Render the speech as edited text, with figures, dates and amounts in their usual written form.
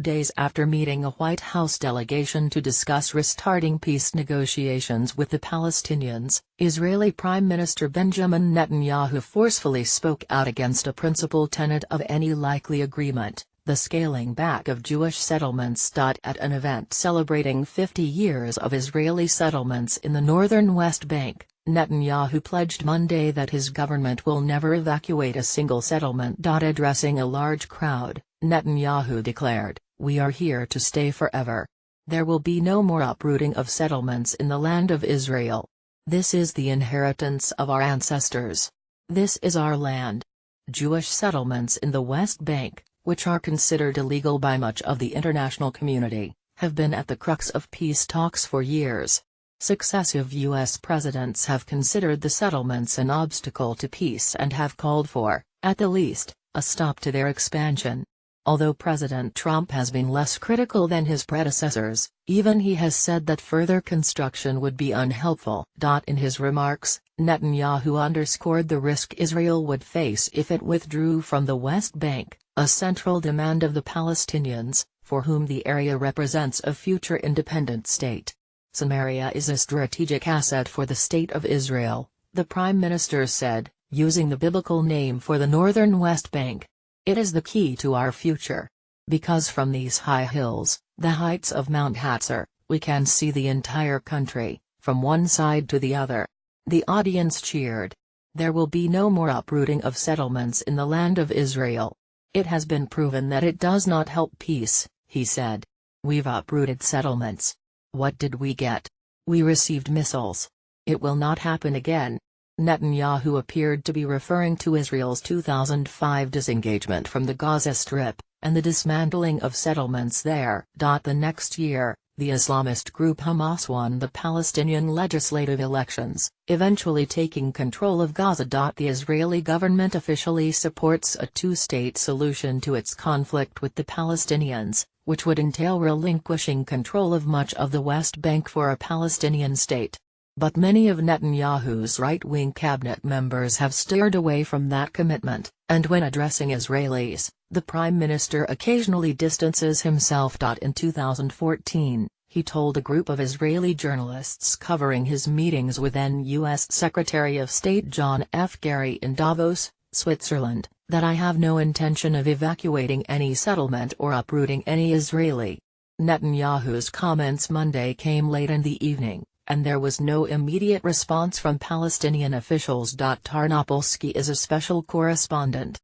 Days after meeting a White House delegation to discuss restarting peace negotiations with the Palestinians, Israeli Prime Minister Benjamin Netanyahu forcefully spoke out against a principal tenet of any likely agreement: the scaling back of Jewish settlements. At an event celebrating 50 years of Israeli settlements in the northern West Bank, Netanyahu pledged Monday that his government will never evacuate a single settlement. Addressing a large crowd, Netanyahu declared, "We are here to stay forever. There will be no more uprooting of settlements in the land of Israel. This is the inheritance of our ancestors. This is our land." Jewish settlements in the West Bank, which are considered illegal by much of the international community, have been at the crux of peace talks for years. Successive U.S. presidents have considered the settlements an obstacle to peace and have called for, at the least, a stop to their expansion. Although President Trump has been less critical than his predecessors, even he has said that further construction would be unhelpful. In his remarks, Netanyahu underscored the risk Israel would face if it withdrew from the West Bank, a central demand of the Palestinians, for whom the area represents a future independent state. "Samaria is a strategic asset for the State of Israel," the Prime Minister said, using the biblical name for the northern West Bank. "It is the key to our future. Because from these high hills, the heights of Mount Hatzor, we can see the entire country, from one side to the other." The audience cheered. "There will be no more uprooting of settlements in the land of Israel. It has been proven that it does not help peace," he said. "We've uprooted settlements. What did we get? We received missiles. It will not happen again." Netanyahu appeared to be referring to Israel's 2005 disengagement from the Gaza Strip, and the dismantling of settlements there. The next year, the Islamist group Hamas won the Palestinian legislative elections, eventually taking control of Gaza. The Israeli government officially supports a two-state solution to its conflict with the Palestinians, which would entail relinquishing control of much of the West Bank for a Palestinian state. But many of Netanyahu's right-wing cabinet members have steered away from that commitment, and when addressing Israelis, the Prime Minister occasionally distances himself. In 2014, he told a group of Israeli journalists covering his meetings with then U.S. Secretary of State John F. Kerry in Davos, Switzerland, that "I have no intention of evacuating any settlement or uprooting any Israeli." Netanyahu's comments Monday came late in the evening, and there was no immediate response from Palestinian officials. Tarnopolsky is a special correspondent.